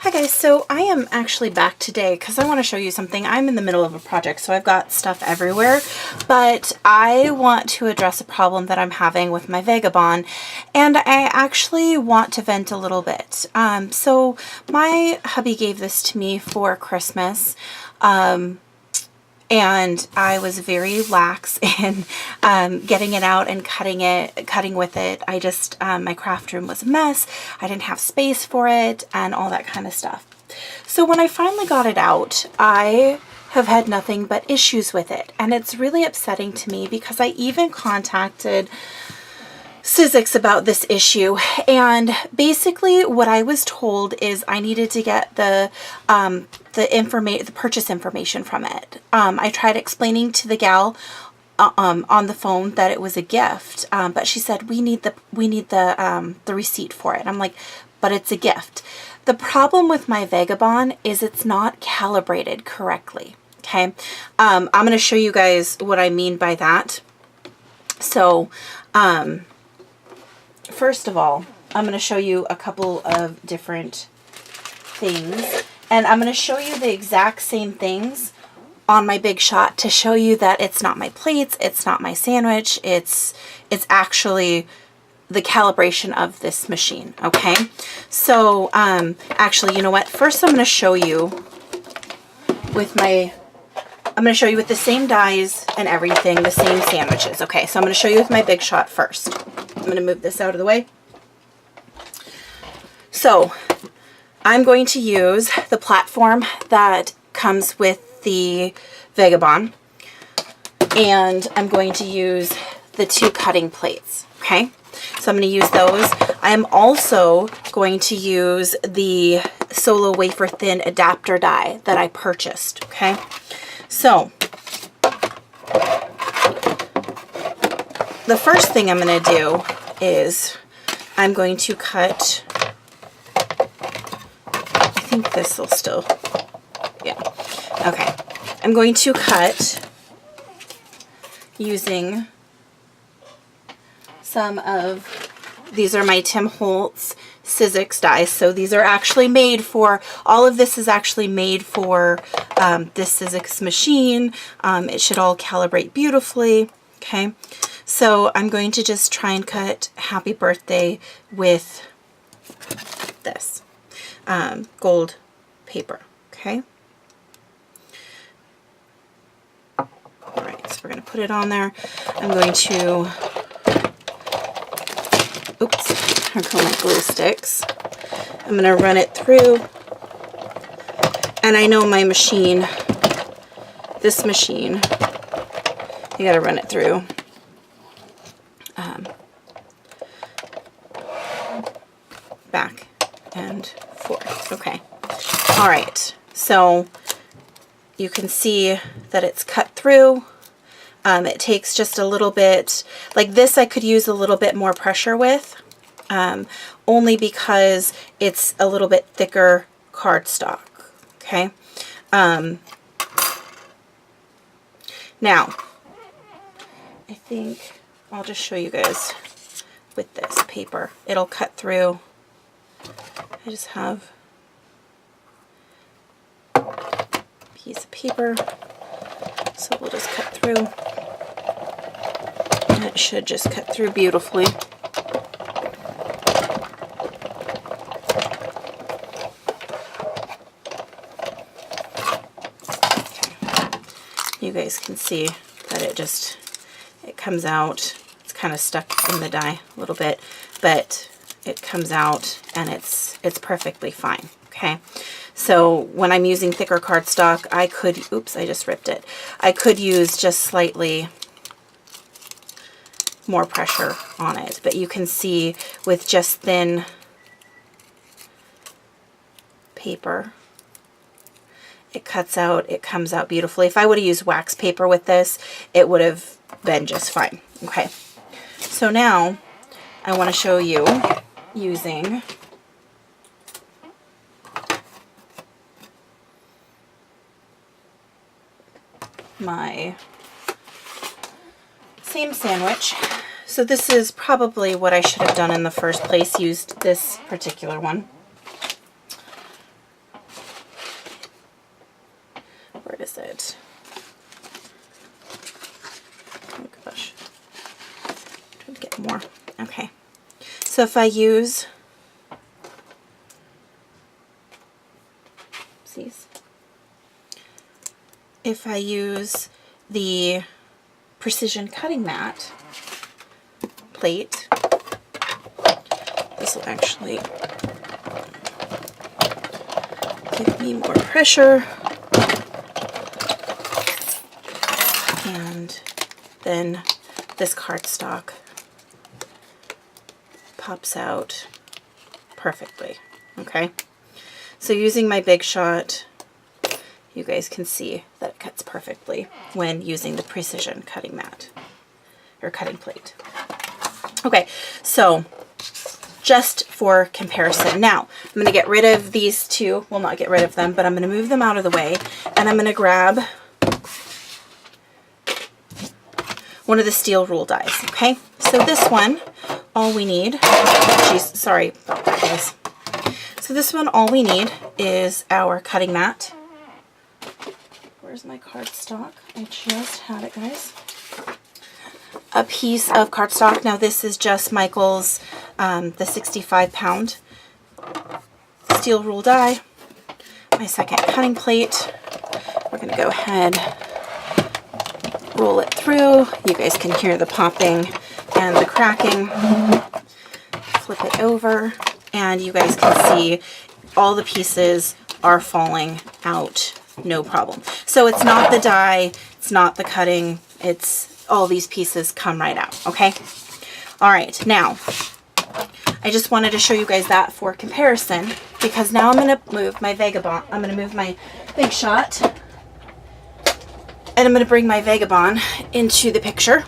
Hi guys, so I am actually back today because I want to show you something. I'm in the middle of a project, so I've got stuff everywhere, but I want to address a problem that I'm having with my Vagabond, and I actually want to vent a little bit. So my hubby gave this to me for Christmas, and I was very lax in getting it out and cutting with it. I just, my craft room was a mess. I didn't have space for it and all that kind of stuff. So when I finally got it out, I have had nothing but issues with it. And it's really upsetting to me because I even contacted Sizzix about this issue, and basically what I was told is I needed to get the purchase information from it. I tried explaining to the gal on the phone that it was a gift, but she said we need the receipt for it. I'm like, but it's a gift. The problem with my Vagabond is it's not calibrated correctly. Okay, I'm going to show you guys what I mean by that. So first of all, I'm going to show you a couple of different things, and I'm going to show you the exact same things on my Big Shot to show you that it's not my plates, it's not my sandwich, it's actually the calibration of this machine. Okay, so actually, you know what, first I'm going to show you with the same dies and everything, the same sandwiches. Okay, so I'm going to show you with my Big Shot first. I'm going to move this out of the way. So I'm going to use the platform that comes with the Vagabond, and I'm going to use the 2 cutting plates. Okay, so I'm going to use those. I am also going to use the Solo Wafer Thin adapter die that I purchased. Okay, so the first thing I'm going to do is I'm going to cut, I think this will still, yeah, okay. I'm going to cut using some of, these are my Tim Holtz Sizzix dies. So these are actually made for, all of this is actually made for this Sizzix machine. It should all calibrate beautifully. Okay, so I'm going to just try and cut Happy Birthday with this gold paper. Okay. All right, so we're going to put it on there. I'm going to, oops, here come my glue sticks. I'm going to run it through. And I know my machine, this machine, you got to run it through. Back and forth. Okay. All right. So you can see that it's cut through. It takes just a little bit, like this I could use a little bit more pressure with, only because it's a little bit thicker cardstock. Okay. Now, I think I'll just show you guys with this paper. It'll cut through. I just have a piece of paper, so we'll just cut through. And it should just cut through beautifully. You guys can see that it comes out. It's kind of stuck in the die a little bit, but it comes out and it's perfectly fine. Okay, so when I'm using thicker cardstock, I could, oops, I just ripped it. I could use just slightly more pressure on it, but you can see with just thin paper, it cuts out, it comes out beautifully. If I would have used wax paper with this, it would have been just fine. Okay, so now I want to show you using my same sandwich. So this is probably what I should have done in the first place, used this particular one. is it? Oh gosh. I'm trying to get more. Okay. So if I use, if I use the precision cutting mat plate, this will actually give me more pressure, and then this cardstock pops out perfectly. Okay, so using my Big Shot, you guys can see that it cuts perfectly when using the precision cutting mat or cutting plate. Okay, so just for comparison. Now, I'm going to get rid of these two. Well, not get rid of them, but I'm going to move them out of the way. And I'm going to grab one of the steel rule dies. Okay, so this one, all we need, geez, sorry about that, guys. So this one, all we need is our cutting mat. Where's my cardstock? I just had it, guys. A piece of cardstock. Now this is just Michael's, the 65-pound steel rule die. My second cutting plate. We're going to go ahead, roll it through. You guys can hear the popping and the cracking. Flip it over, and you guys can see all the pieces are falling out, no problem. So it's not the die, it's not the cutting, it's all these pieces come right out, okay? All right, now, I just wanted to show you guys that for comparison, because now I'm gonna move my Vagabond, I'm gonna move my Big Shot, and I'm gonna bring my Vagabond into the picture,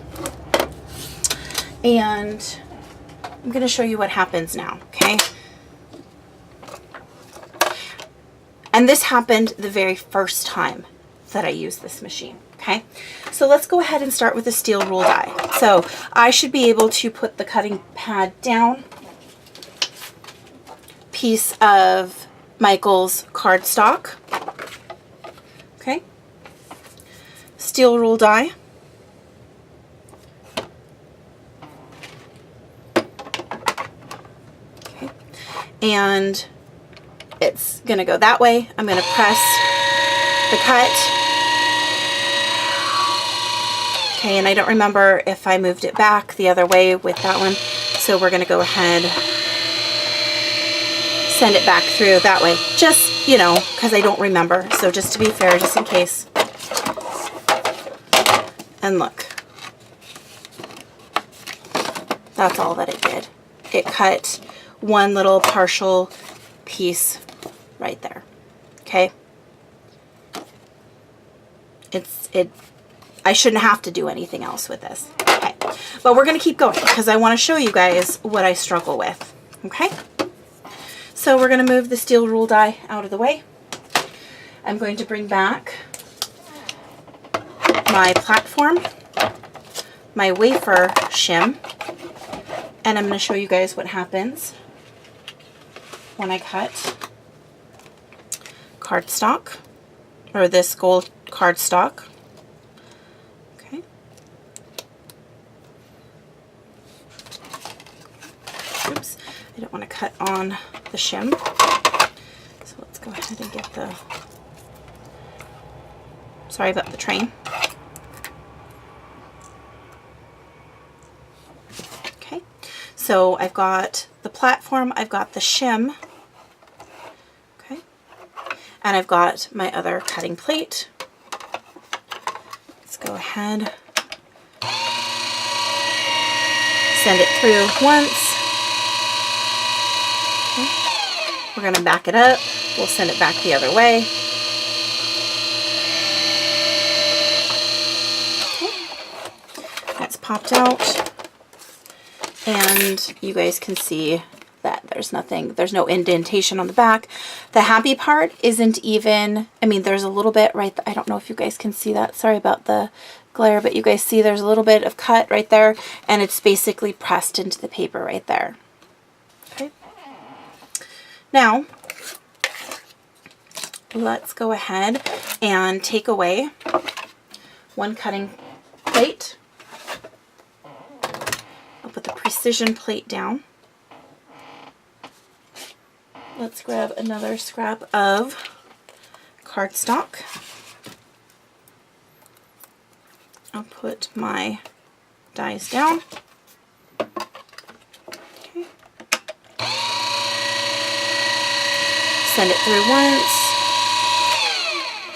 and I'm gonna show you what happens now, okay? And this happened the very first time that I used this machine, okay? So let's go ahead and start with the steel rule die. So I should be able to put the cutting pad down, piece of Michael's cardstock, okay? Steel rule die. Okay. And it's gonna go that way. I'm gonna press the cut. Okay, and I don't remember if I moved it back the other way with that one. So we're gonna go ahead, send it back through that way. Just, you know, because I don't remember. So just to be fair, just in case. And look. That's all that it did. It cut one little partial piece right there. Okay. I shouldn't have to do anything else with this. Okay. But we're going to keep going because I want to show you guys what I struggle with. Okay. So we're going to move the steel rule die out of the way. I'm going to bring back my platform, my wafer shim, and I'm going to show you guys what happens when I cut cardstock, or this gold cardstock. Okay. Oops, I don't want to cut on the shim. So let's go ahead and get the, sorry about the train. Okay, so I've got the platform, I've got the shim, okay, and I've got my other cutting plate. Let's go ahead, send it through once. Okay. We're going to back it up. We'll send it back the other way. Okay. That's popped out. And you guys can see that there's nothing, there's no indentation on the back. The happy part isn't even, I mean, there's a little bit right, I don't know if you guys can see that. Sorry about the glare, but you guys see there's a little bit of cut right there, and it's basically pressed into the paper right there. Okay. Now, let's go ahead and take away one cutting plate. I'll put the precision plate down. Let's grab another scrap of cardstock. I'll put my dies down. Okay. Send it through once.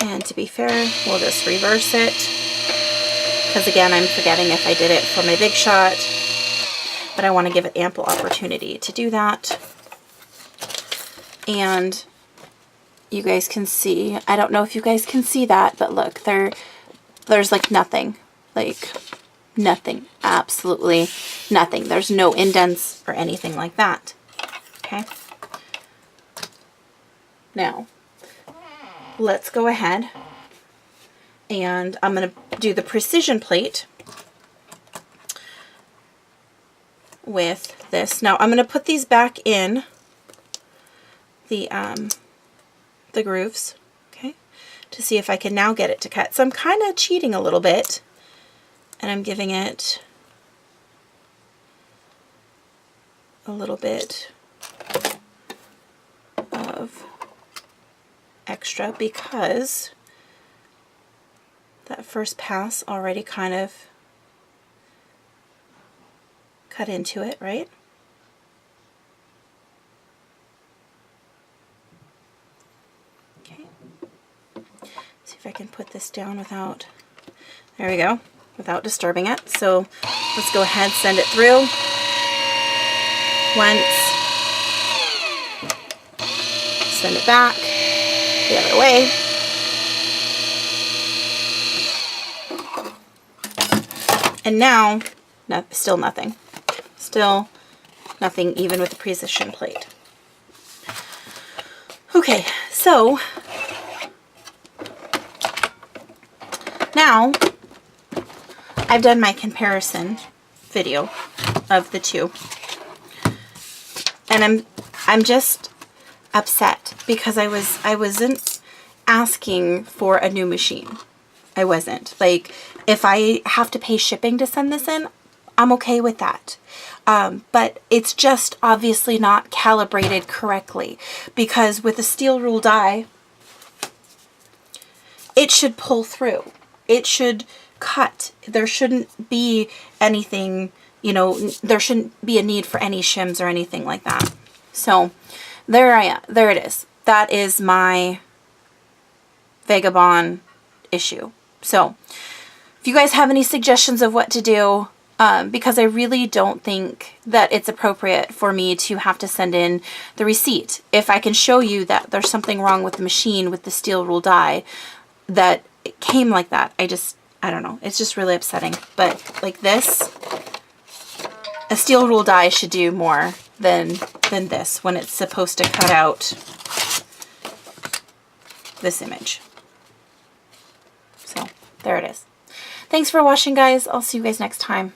And to be fair, we'll just reverse it. Because again, I'm forgetting if I did it for my Big Shot. But I want to give it ample opportunity to do that. And you guys can see, I don't know if you guys can see that, but look, there's like nothing. Like nothing. Absolutely nothing. There's no indents or anything like that. Okay. Now, let's go ahead and I'm going to do the precision plate with this. Now, I'm going to put these back in the grooves, okay, to see if I can now get it to cut. So I'm kind of cheating a little bit. And I'm giving it a little bit of extra because that first pass already kind of cut into it, right? Okay. See if I can put this down without, there we go. Without disturbing it. So let's go ahead, send it through once, send it back the other way, and now still nothing, even with the precision plate. Okay, so now I've done my comparison video of the two, and I'm just upset because I wasn't asking for a new machine. I wasn't. Like, if I have to pay shipping to send this in, I'm okay with that. But it's just obviously not calibrated correctly, because with a steel rule die, it should pull through. It should cut. There shouldn't be anything, you know, there shouldn't be a need for any shims or anything like that. So there I am. There it is. That is my Vagabond issue. So if you guys have any suggestions of what to do, because I really don't think that it's appropriate for me to have to send in the receipt. If I can show you that there's something wrong with the machine with the steel rule die, that it came like that, I don't know. It's just really upsetting. But like this, a steel rule die should do more than this when it's supposed to cut out this image. So there it is. Thanks for watching, guys. I'll see you guys next time.